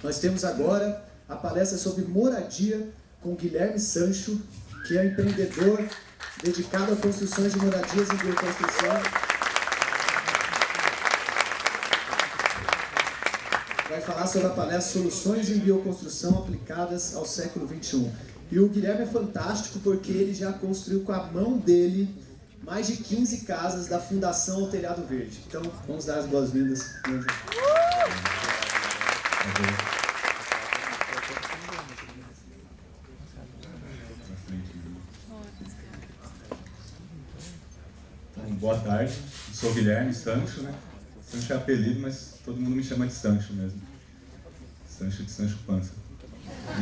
Nós temos agora a palestra sobre moradia com Guilherme Sancho, que é empreendedor dedicado a construções de moradias em bioconstrução. Vai falar sobre a palestra Soluções em Bioconstrução aplicadas ao século XXI. E o Guilherme é fantástico porque ele já construiu com a mão dele mais de 15 casas da Fundação ao Telhado Verde. Então, vamos dar as boas-vindas. Então, boa tarde, eu sou o Guilherme Sancho, né? Sancho é apelido, mas todo mundo me chama de Sancho mesmo. Sancho de Sancho Panza. E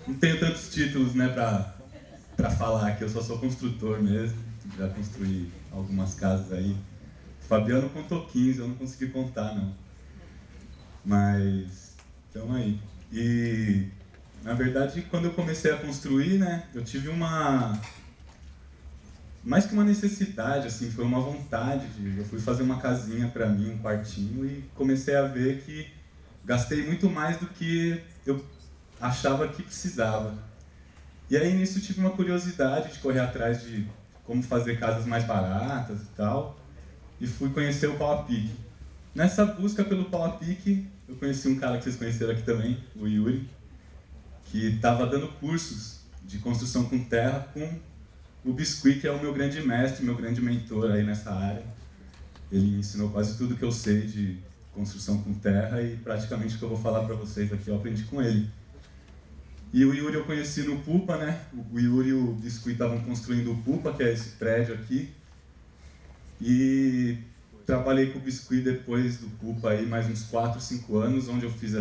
não tenho tantos títulos, né, pra falar aqui, eu só sou construtor mesmo. Já construí algumas casas aí. O Fabiano contou 15, eu não consegui contar, não. Mas, então aí. E, na verdade, quando eu comecei a construir, né, eu tive mais que uma necessidade, assim, foi uma vontade. Eu fui fazer uma casinha pra mim, um quartinho, e comecei a ver que gastei muito mais do que eu achava que precisava. E aí, nisso, tive uma curiosidade de correr atrás de como fazer casas mais baratas e tal, e fui conhecer o Pau a Pique. Nessa busca pelo Pau a Pique, eu conheci um cara que vocês conheceram aqui também, o Yuri, que estava dando cursos de construção com terra com o Biscuit, que é o meu grande mestre, meu grande mentor aí nessa área. Ele me ensinou quase tudo que eu sei de construção com terra e praticamente o que eu vou falar para vocês aqui eu aprendi com ele. E o Yuri eu conheci no Pupa, né? O Yuri e o Biscuit estavam construindo o Pupa, que é esse prédio aqui. E trabalhei com o Biscuit depois do Pupa aí mais uns 4, 5 anos, onde eu fiz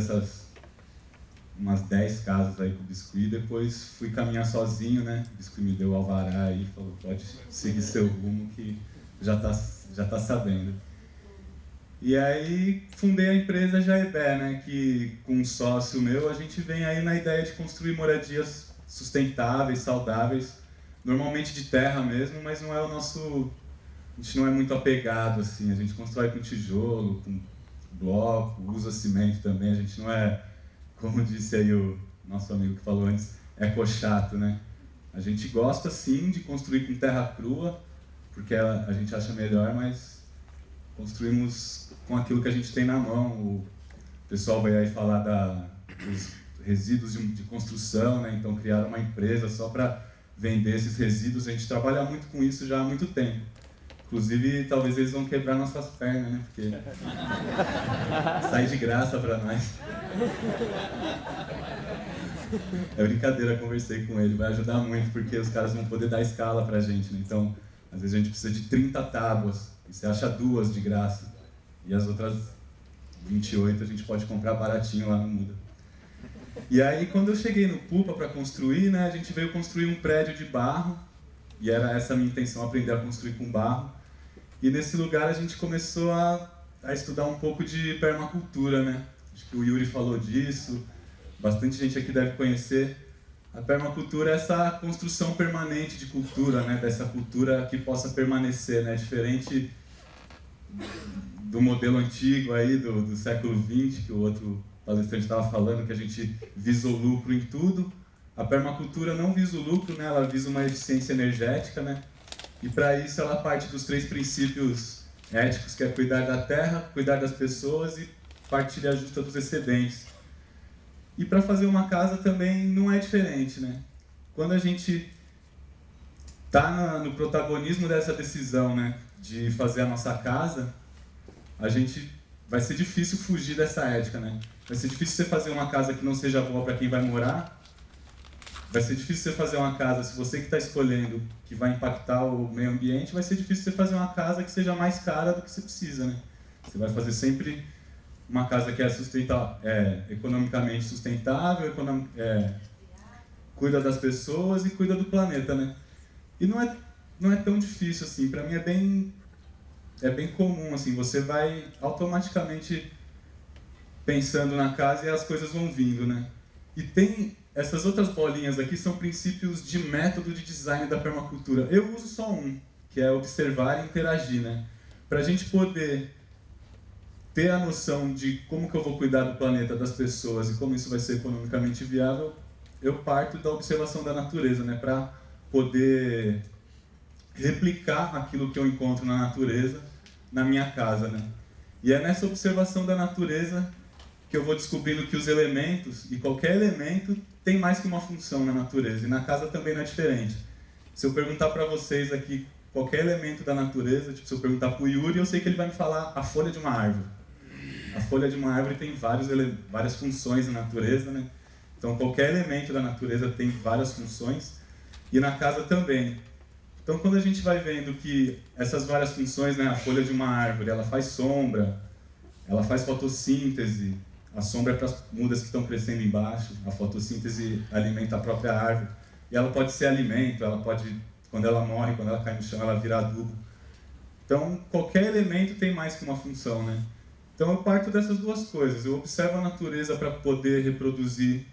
umas 10 casas aí com o Biscuit. Depois fui caminhar sozinho, né? O Biscuit me deu o alvará aí, falou, pode seguir seu rumo que já tá sabendo. E aí fundei a empresa Jaebé, né, que com um sócio meu a gente vem aí na ideia de construir moradias sustentáveis, saudáveis, normalmente de terra mesmo, mas não é a gente não é muito apegado assim, a gente constrói com tijolo, com bloco, usa cimento também, a gente não é, como disse aí o nosso amigo que falou antes, ecochato, né? A gente gosta sim de construir com terra crua, porque a gente acha melhor, mas construímos com aquilo que a gente tem na mão. O pessoal vai aí falar dos resíduos de construção, né? Então criaram uma empresa só para vender esses resíduos. A gente trabalha muito com isso já há muito tempo. Inclusive, talvez eles vão quebrar nossas pernas, né? Porque sai de graça para nós. É brincadeira, conversei com ele, vai ajudar muito, porque os caras vão poder dar escala pra gente, né? Então, às vezes a gente precisa de 30 tábuas, e você acha 2 de graça. E as outras 28 a gente pode comprar baratinho lá no Muda. E aí, quando eu cheguei no Pupa para construir, né, a gente veio construir um prédio de barro, e era essa a minha intenção, aprender a construir com barro. E nesse lugar a gente começou a estudar um pouco de permacultura, né? Acho que o Yuri falou disso, bastante gente aqui deve conhecer. A permacultura é essa construção permanente de cultura, né? Dessa cultura que possa permanecer, né? Diferente do modelo antigo aí, do século XX, que o outro palestrante estava falando, que a gente visa o lucro em tudo. A permacultura não visa o lucro, né? Ela visa uma eficiência energética, né? E para isso ela parte dos 3 princípios éticos, que é cuidar da terra, cuidar das pessoas e partilha justa dos excedentes. E para fazer uma casa também não é diferente, né? Quando a gente está no protagonismo dessa decisão, né, de fazer a nossa casa, vai ser difícil fugir dessa ética, né? Vai ser difícil você fazer uma casa que não seja boa para quem vai morar. Vai ser difícil você fazer uma casa, se você que está escolhendo, que vai impactar o meio ambiente, vai ser difícil você fazer uma casa que seja mais cara do que você precisa, né? Você vai fazer sempre uma casa que é economicamente sustentável, cuida das pessoas e cuida do planeta, né? E não é tão difícil assim, para mim é bem comum, assim, você vai automaticamente pensando na casa e as coisas vão vindo, né? E tem essas outras bolinhas aqui, são princípios de método de design da permacultura. Eu uso só um, que é observar e interagir, né? Para a gente poder ter a noção de como que eu vou cuidar do planeta, das pessoas e como isso vai ser economicamente viável, eu parto da observação da natureza, né, para poder replicar aquilo que eu encontro na natureza na minha casa, né? E é nessa observação da natureza que eu vou descobrindo que os elementos, e qualquer elemento, tem mais que uma função na natureza, e na casa também não é diferente. Se eu perguntar para vocês aqui qualquer elemento da natureza, tipo, se eu perguntar para o Yuri, eu sei que ele vai me falar a folha de uma árvore. A folha de uma árvore tem várias funções na natureza, né? Então qualquer elemento da natureza tem várias funções, e na casa também. Então quando a gente vai vendo que essas várias funções, né, a folha de uma árvore, ela faz sombra, ela faz fotossíntese, a sombra é para as mudas que estão crescendo embaixo, a fotossíntese alimenta a própria árvore, e ela pode ser alimento, ela pode, quando ela morre, quando ela cai no chão, ela vira adubo. Então qualquer elemento tem mais que uma função, né? Então eu parto dessas duas coisas, eu observo a natureza para poder reproduzir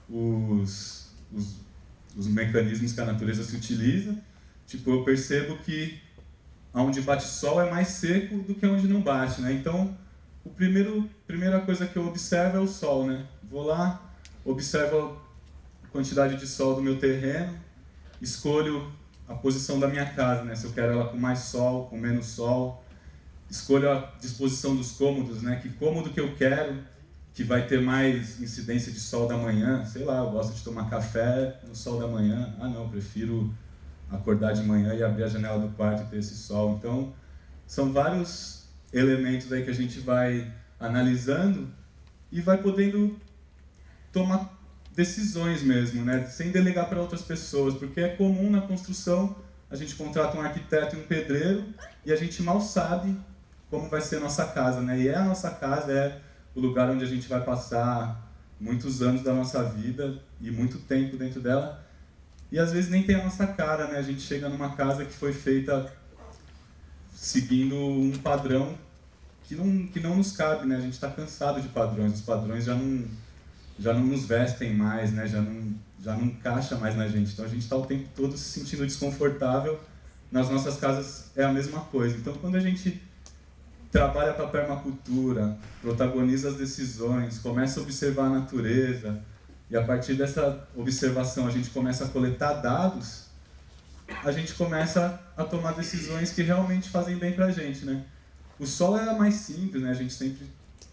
os mecanismos que a natureza se utiliza. Tipo, eu percebo que onde bate sol é mais seco do que onde não bate, né? Então, primeira coisa que eu observo é o sol, né? Vou lá, observo a quantidade de sol do meu terreno, escolho a posição da minha casa, né? Se eu quero ela com mais sol, com menos sol, escolho a disposição dos cômodos, né? Que cômodo que eu quero, que vai ter mais incidência de sol da manhã, sei lá, eu gosto de tomar café no sol da manhã, não, prefiro acordar de manhã e abrir a janela do quarto e ter esse sol. Então, são vários elementos aí que a gente vai analisando e vai podendo tomar decisões mesmo, né? Sem delegar para outras pessoas, porque é comum na construção a gente contrata um arquiteto e um pedreiro e a gente mal sabe como vai ser a nossa casa, né? E a nossa casa é o lugar onde a gente vai passar muitos anos da nossa vida e muito tempo dentro dela. E às vezes nem tem a nossa cara, né? A gente chega numa casa que foi feita seguindo um padrão que não nos cabe, né? A gente está cansado de padrões, os padrões já não nos vestem mais, né? Já não encaixa mais na gente. Então a gente está o tempo todo se sentindo desconfortável. Nas nossas casas é a mesma coisa. Então quando a gente trabalha para a permacultura, protagoniza as decisões, começa a observar a natureza, e a partir dessa observação a gente começa a coletar dados, a gente começa a tomar decisões que realmente fazem bem para a gente, né? O sol é mais simples, né? A gente sempre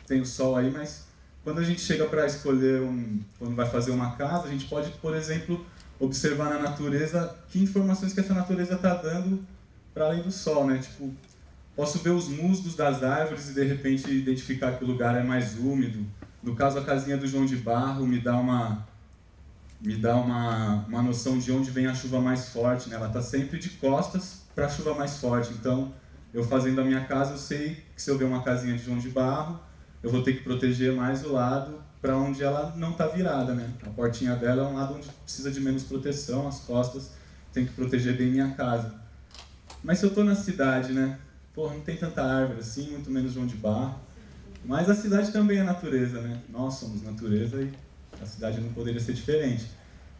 tem o sol aí, mas quando a gente chega para escolher quando vai fazer uma casa, a gente pode, por exemplo, observar na natureza que informações que essa natureza está dando para além do sol, né? Tipo, posso ver os musgos das árvores e de repente identificar que o lugar é mais úmido. No caso, a casinha do João de Barro me dá uma noção de onde vem a chuva mais forte, né? Ela está sempre de costas para a chuva mais forte. Então, eu fazendo a minha casa, eu sei que se eu ver uma casinha de João de Barro, eu vou ter que proteger mais o lado para onde ela não está virada, né? A portinha dela é um lado onde precisa de menos proteção, as costas tem que proteger bem minha casa. Mas se eu estou na cidade, né? Porra, não tem tanta árvore assim, muito menos João de Barro. Mas a cidade também é natureza, né? Nós somos natureza e a cidade não poderia ser diferente.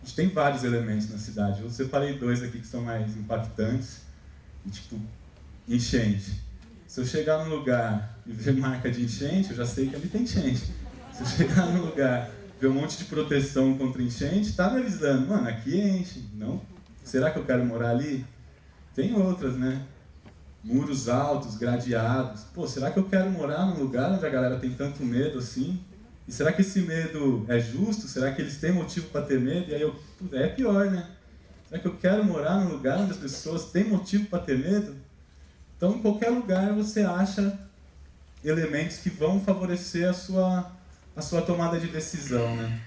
A gente tem vários elementos na cidade. Eu separei dois aqui que são mais impactantes. E, tipo, enchente. Se eu chegar num lugar e ver marca de enchente, eu já sei que ali tem enchente. Se eu chegar num lugar e ver um monte de proteção contra enchente, tá me avisando, mano, aqui enche. Não? Será que eu quero morar ali? Tem outras, né? Muros altos, gradeados. Pô, será que eu quero morar num lugar onde a galera tem tanto medo assim? E será que esse medo é justo? Será que eles têm motivo para ter medo? E aí é pior, né? Será que eu quero morar num lugar onde as pessoas têm motivo para ter medo? Então, em qualquer lugar você acha elementos que vão favorecer a sua tomada de decisão, né?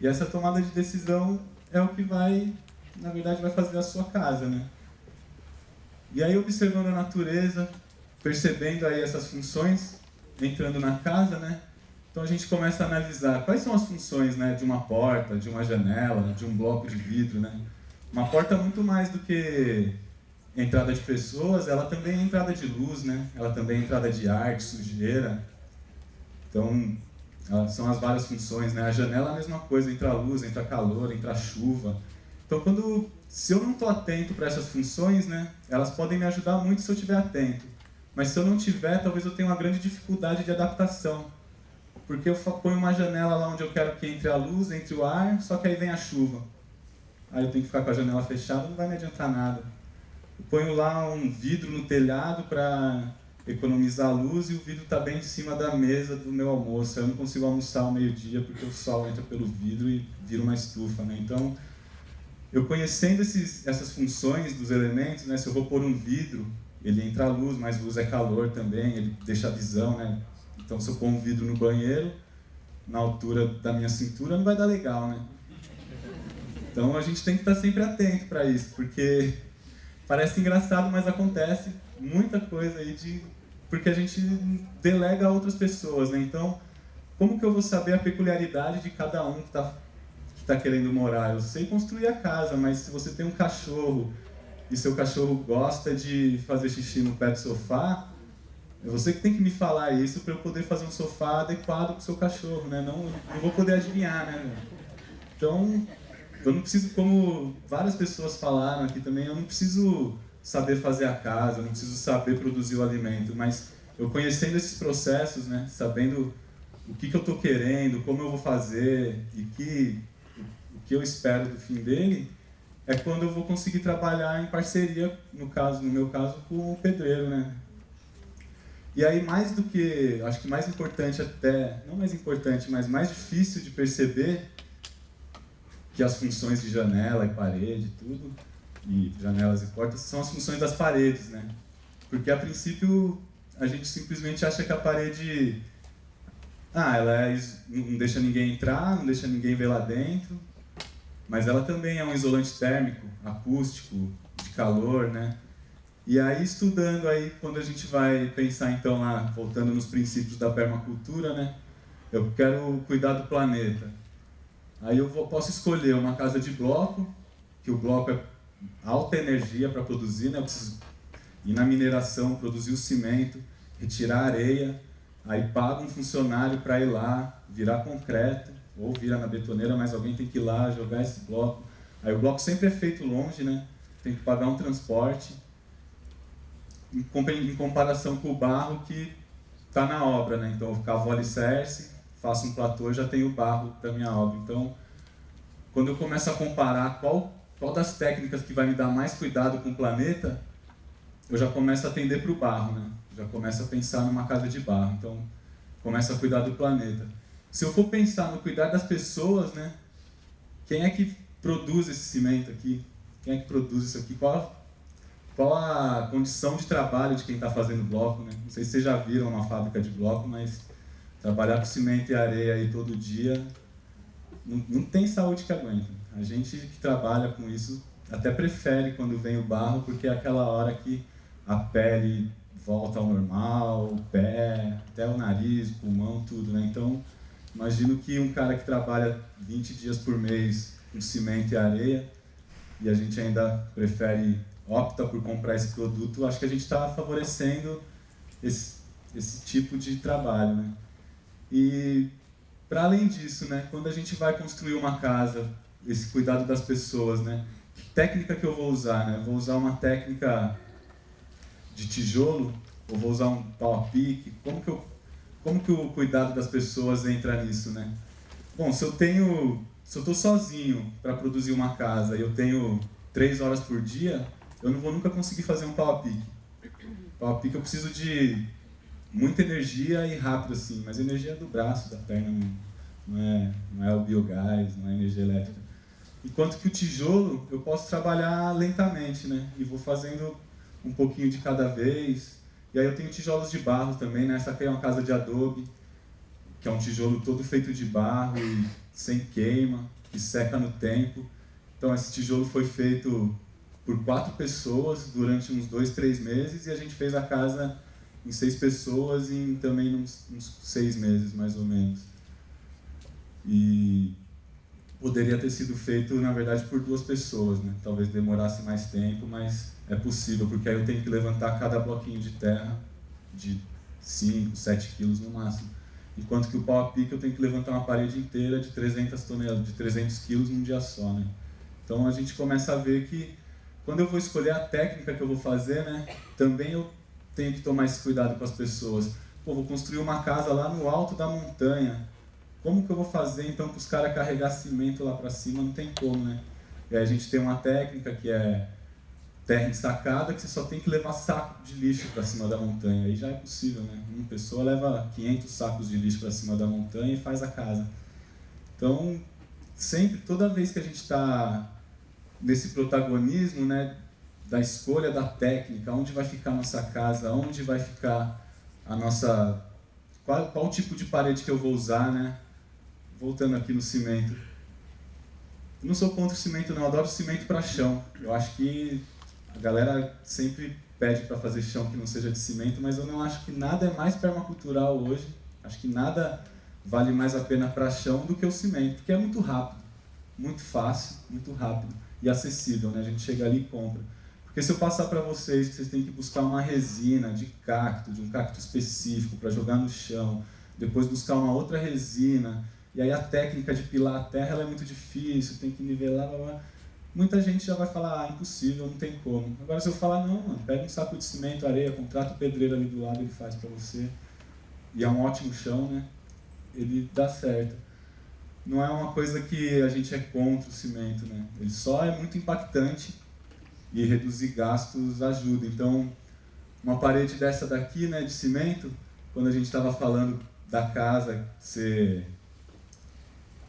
E essa tomada de decisão é o que na verdade, vai fazer a sua casa, né? E aí, observando a natureza, percebendo aí essas funções, entrando na casa, né? Então a gente começa a analisar quais são as funções, né, de uma porta, de uma janela, de um bloco de vidro, né? Uma porta muito mais do que entrada de pessoas, ela também é entrada de luz, né? Ela também é entrada de ar, de sujeira. Então, são as várias funções, né? A janela é a mesma coisa, entra luz, entra calor, entra chuva. Então, se eu não estou atento para essas funções, né, elas podem me ajudar muito se eu estiver atento. Mas se eu não tiver, talvez eu tenha uma grande dificuldade de adaptação. Porque eu ponho uma janela lá onde eu quero que entre a luz, entre o ar, só que aí vem a chuva. Aí eu tenho que ficar com a janela fechada, não vai me adiantar nada. Eu ponho lá um vidro no telhado para economizar a luz e o vidro está bem em cima da mesa do meu almoço. Eu não consigo almoçar ao meio-dia porque o sol entra pelo vidro e vira uma estufa, né? Então, eu conhecendo essas funções dos elementos, né? Se eu vou pôr um vidro, ele entra a luz, mas luz é calor também, ele deixa a visão, né? Então, se eu pôr um vidro no banheiro, na altura da minha cintura, não vai dar legal, né? Então, a gente tem que estar sempre atento para isso, porque parece engraçado, mas acontece muita coisa aí porque a gente delega a outras pessoas, né? Então, como que eu vou saber a peculiaridade de cada um que tá querendo morar? Eu sei construir a casa, mas se você tem um cachorro e seu cachorro gosta de fazer xixi no pé do sofá, é você que tem que me falar isso para eu poder fazer um sofá adequado para o seu cachorro, né? Não vou poder adivinhar, né? Então, eu não preciso, como várias pessoas falaram aqui também, eu não preciso saber fazer a casa, eu não preciso saber produzir o alimento, mas eu conhecendo esses processos, né? Sabendo o que eu estou querendo, como eu vou fazer e o que eu espero do fim dele, é quando eu vou conseguir trabalhar em parceria, no meu caso, com o pedreiro, né? E aí, acho que mais importante até, não mais importante, mas mais difícil de perceber que as funções de janela e parede, tudo, e janelas e portas, são as funções das paredes, né? Porque, a princípio, a gente simplesmente acha que a parede, ela não deixa ninguém entrar, não deixa ninguém ver lá dentro, mas ela também é um isolante térmico, acústico, de calor, né? E aí, estudando aí, quando a gente vai pensar, então, lá, voltando nos princípios da permacultura, né? Eu quero cuidar do planeta. Aí eu posso escolher uma casa de bloco, que o bloco é alta energia para produzir, né? Eu preciso ir na mineração, produzir o cimento, retirar a areia, aí pago um funcionário para ir lá, virar concreto, ou vira na betoneira, mas alguém tem que ir lá, jogar esse bloco. Aí o bloco sempre é feito longe, né? Tem que pagar um transporte, em comparação com o barro que está na obra, né? Então eu cavo o alicerce, faço um platô e já tenho o barro da minha obra. Então, quando eu começo a comparar qual das técnicas que vai me dar mais cuidado com o planeta, eu já começo a tender para o barro, né? Já começo a pensar numa casa de barro. Então, começo a cuidar do planeta. Se eu for pensar no cuidar das pessoas, né? Quem é que produz esse cimento aqui? Quem é que produz isso aqui? Qual a condição de trabalho de quem está fazendo bloco, né? Não sei se vocês já viram uma fábrica de bloco, mas trabalhar com cimento e areia aí todo dia não tem saúde que aguenta. A gente que trabalha com isso até prefere quando vem o barro, porque é aquela hora que a pele volta ao normal, o pé, até o nariz, o pulmão, tudo, né? Então, imagino que um cara que trabalha 20 dias por mês com cimento e areia, e a gente ainda opta por comprar esse produto, acho que a gente está favorecendo esse tipo de trabalho, né? E, para além disso, né, quando a gente vai construir uma casa, esse cuidado das pessoas, né, que técnica que eu vou usar, né? Vou usar uma técnica de tijolo, ou vou usar um pau a pique? Como que o cuidado das pessoas entra nisso, né? Bom, se eu estou sozinho para produzir uma casa e eu tenho 3 horas por dia, eu não vou nunca conseguir fazer um pau a pique. Pau a pique eu preciso de muita energia e rápido assim, mas energia do braço, da perna, não é o biogás, não é energia elétrica. Enquanto que o tijolo eu posso trabalhar lentamente, né? E vou fazendo um pouquinho de cada vez. E aí eu tenho tijolos de barro também, né? Essa aqui é uma casa de adobe, que é um tijolo todo feito de barro e sem queima, que seca no tempo. Então esse tijolo foi feito por 4 pessoas durante uns 2, 3 meses e a gente fez a casa em 6 pessoas e também uns 6 meses, mais ou menos. E poderia ter sido feito, na verdade, por 2 pessoas, né? Talvez demorasse mais tempo, mas é possível, porque aí eu tenho que levantar cada bloquinho de terra de 5, 7 quilos no máximo. Enquanto que o pau a pique eu tenho que levantar uma parede inteira de 300 quilos num dia só, né? Então a gente começa a ver que quando eu vou escolher a técnica que eu vou fazer, né, também eu tenho que tomar esse cuidado com as pessoas. Pô, vou construir uma casa lá no alto da montanha. Como que eu vou fazer então para os caras carregar cimento lá para cima? Não tem como, né? E aí a gente tem uma técnica que é terra ensacada, que você só tem que levar saco de lixo para cima da montanha. Aí já é possível, né? Uma pessoa leva 500 sacos de lixo para cima da montanha e faz a casa. Então, sempre, toda vez que a gente está nesse protagonismo, né, da escolha da técnica, onde vai ficar a nossa casa, onde vai ficar a nossa... Qual tipo de parede que eu vou usar, né? Voltando aqui no cimento. Eu não sou contra o cimento, não. Eu adoro cimento para chão. Eu acho que a galera sempre pede para fazer chão que não seja de cimento, mas eu não acho que nada é mais permacultural hoje. Acho que nada vale mais a pena para chão do que o cimento, porque é muito rápido, muito fácil, muito rápido e acessível, né? A gente chega ali e compra. Porque se eu passar para vocês que vocês têm que buscar uma resina de um cacto específico para jogar no chão, depois buscar uma outra resina, e aí a técnica de pilar a terra ela é muito difícil, tem que nivelar, blá, blá. Muita gente já vai falar, impossível, não tem como. Agora se eu falar, não, mano, pega um saco de cimento, areia, contrata o pedreiro ali do lado, ele faz para você. E é um ótimo chão, né? Ele dá certo. Não é uma coisa que a gente é contra o cimento, né? Ele só é muito impactante e reduzir gastos ajuda. Então, uma parede dessa daqui, né, de cimento, quando a gente estava falando da casa ser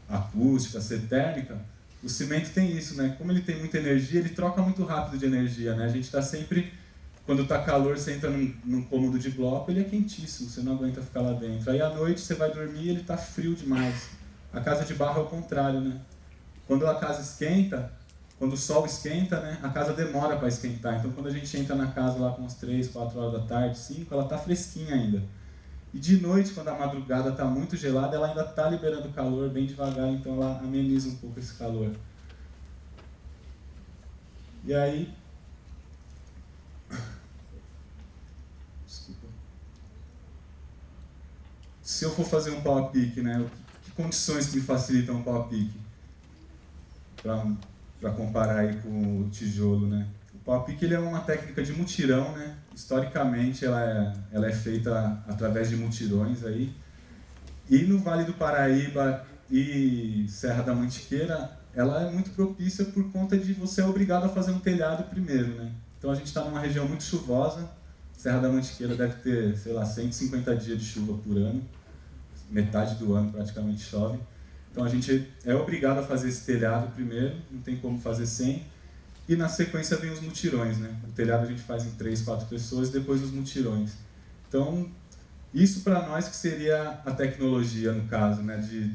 acústica, ser térmica, o cimento tem isso, né? Como ele tem muita energia, ele troca muito rápido de energia, né? A gente está sempre, quando está calor, você entra num cômodo de bloco, ele é quentíssimo, você não aguenta ficar lá dentro. Aí à noite você vai dormir e ele está frio demais. A casa de barro é o contrário, né? Quando a casa esquenta, quando o sol esquenta, né, a casa demora para esquentar. Então quando a gente entra na casa lá com umas 3, 4 horas da tarde, 5, ela está fresquinha ainda. E de noite, quando a madrugada está muito gelada, ela ainda está liberando calor bem devagar, então ela ameniza um pouco esse calor. E aí... Desculpa. Se eu for fazer um pau a pique, né, que condições que me facilitam um pau a pique? Para comparar aí com o tijolo, né? O pau a pique ele é uma técnica de mutirão, né? Historicamente ela é feita através de mutirões aí. E no Vale do Paraíba e Serra da Mantiqueira, ela é muito propícia por conta de você ser obrigado a fazer um telhado primeiro, né? Então a gente está numa região muito chuvosa. Serra da Mantiqueira deve ter, sei lá, 150 dias de chuva por ano. Metade do ano praticamente chove. Então a gente é obrigado a fazer esse telhado primeiro, não tem como fazer sem. E na sequência vem os mutirões, né? O telhado a gente faz em 3, 4 pessoas, depois os mutirões. Então, isso para nós que seria a tecnologia, no caso, né? De,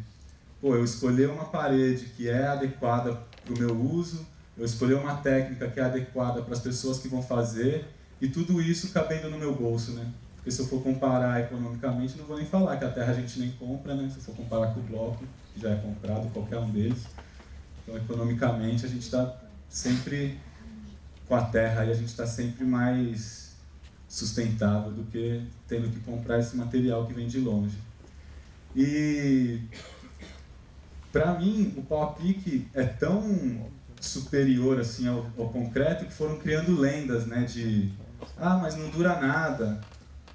pô, eu escolher uma parede que é adequada para o meu uso, eu escolher uma técnica que é adequada para as pessoas que vão fazer, e tudo isso cabendo no meu bolso, né? Porque se eu for comparar economicamente, não vou nem falar que a terra a gente nem compra, né? Se eu for comparar com o bloco, que já é comprado, qualquer um deles. Então, economicamente, a gente está sempre com a terra e a gente está sempre mais sustentável do que tendo que comprar esse material que vem de longe. E, para mim, o pau a pique é tão superior assim, ao concreto que foram criando lendas, né? De, mas não dura nada,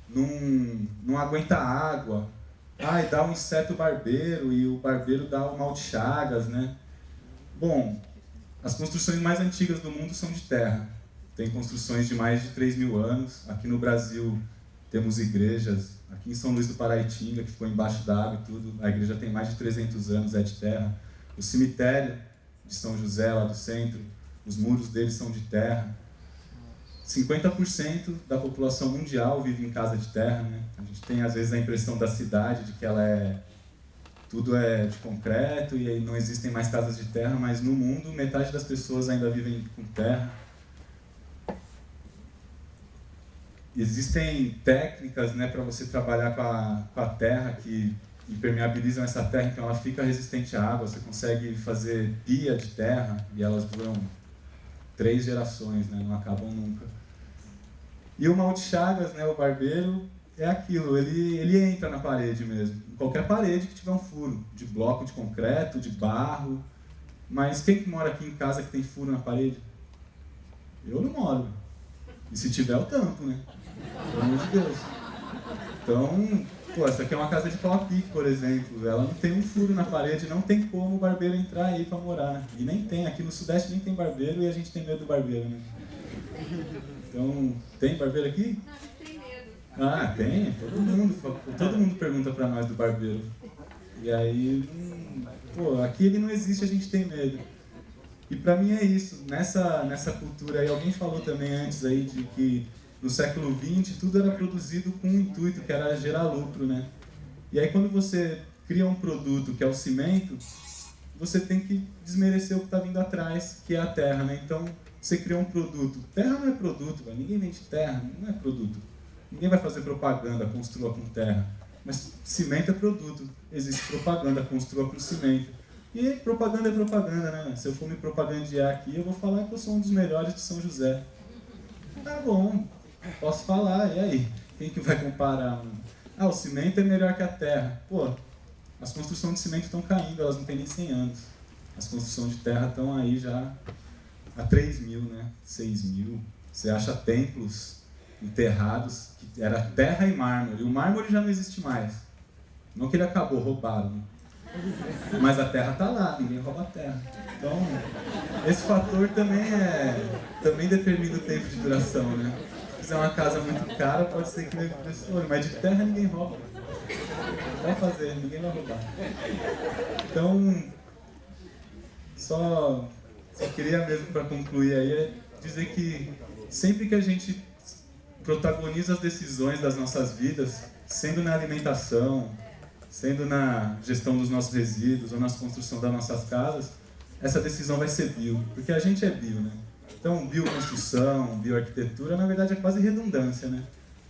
não aguenta água, e dá um inseto barbeiro e o barbeiro dá o mal de Chagas, né? Bom, as construções mais antigas do mundo são de terra. Tem construções de mais de 3.000 anos. Aqui no Brasil temos igrejas. Aqui em São Luís do Paraitinga, que ficou embaixo d'água e tudo, a igreja tem mais de 300 anos, é de terra. O cemitério de São José, lá do centro, os muros deles são de terra. 50% da população mundial vive em casa de terra, né? A gente tem às vezes a impressão da cidade de que tudo é de concreto e aí não existem mais casas de terra, mas no mundo metade das pessoas ainda vivem com terra. Existem técnicas, né, para você trabalhar com a terra que impermeabilizam essa terra, então ela fica resistente à água. Você consegue fazer pia de terra e elas duram 3 gerações, né, não acabam nunca. E o mal de Chagas, né, o barbeiro, é aquilo, ele entra na parede mesmo. Em qualquer parede que tiver um furo, de bloco de concreto, de barro. Mas quem que mora aqui em casa que tem furo na parede? Eu não moro. E se tiver, eu tampo, né? Pelo amor de Deus. Então, pô, essa aqui é uma casa de pau a pique, por exemplo. Ela não tem um furo na parede, não tem como o barbeiro entrar aí pra morar. E nem tem, aqui no Sudeste nem tem barbeiro e a gente tem medo do barbeiro, né? Então, tem barbeiro aqui? Não, a gente tem medo. Ah, tem. Todo mundo pergunta pra nós do barbeiro. E aí, pô, aqui ele não existe, a gente tem medo. E pra mim é isso. Nessa cultura aí, alguém falou também antes aí de que no século XX tudo era produzido com um intuito, que era gerar lucro, né? E aí quando você cria um produto que é o cimento, você tem que desmerecer o que está vindo atrás, que é a terra, né? Então, você cria um produto. Terra não é produto, véio. Ninguém vende terra, não é produto. Ninguém vai fazer propaganda, construa com terra. Mas cimento é produto. Existe propaganda, construa com cimento. E propaganda é propaganda, né? Se eu for me propagandear aqui, eu vou falar que eu sou um dos melhores de São José. Tá bom, posso falar, e aí? Quem que vai comparar? Ah, o cimento é melhor que a terra. Pô, as construções de cimento estão caindo, elas não têm nem 100 anos. As construções de terra estão aí já há 3.000, né? 6.000. Você acha templos enterrados que era terra e mármore. O mármore já não existe mais. Não que ele acabou, roubaram. Né? Mas a terra está lá, ninguém rouba a terra. Então, esse fator também determina o tempo de duração, né? Se fizer uma casa muito cara, pode ser que leve pressão, mas de terra ninguém rouba. Vai fazer, ninguém vai roubar. Então, só queria mesmo para concluir aí dizer que sempre que a gente protagoniza as decisões das nossas vidas, sendo na alimentação, sendo na gestão dos nossos resíduos ou na construção das nossas casas, essa decisão vai ser bio, porque a gente é bio, né? Então, bioconstrução, bioarquitetura, na verdade é quase redundância, né?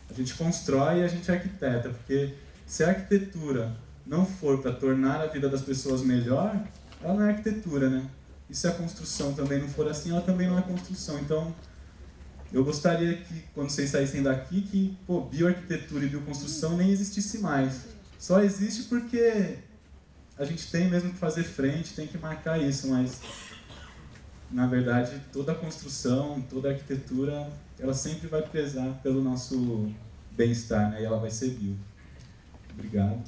A gente constrói e a gente arquiteta, porque se a arquitetura não for para tornar a vida das pessoas melhor, ela não é arquitetura, né? E se a construção também não for assim, ela também não é construção. Então, eu gostaria que, quando vocês saíssem daqui, que bioarquitetura e bioconstrução nem existisse mais. Só existe porque a gente tem mesmo que fazer frente, tem que marcar isso, mas, na verdade, toda a construção, toda a arquitetura, ela sempre vai prezar pelo nosso bem-estar, né? E ela vai ser bio. Obrigado.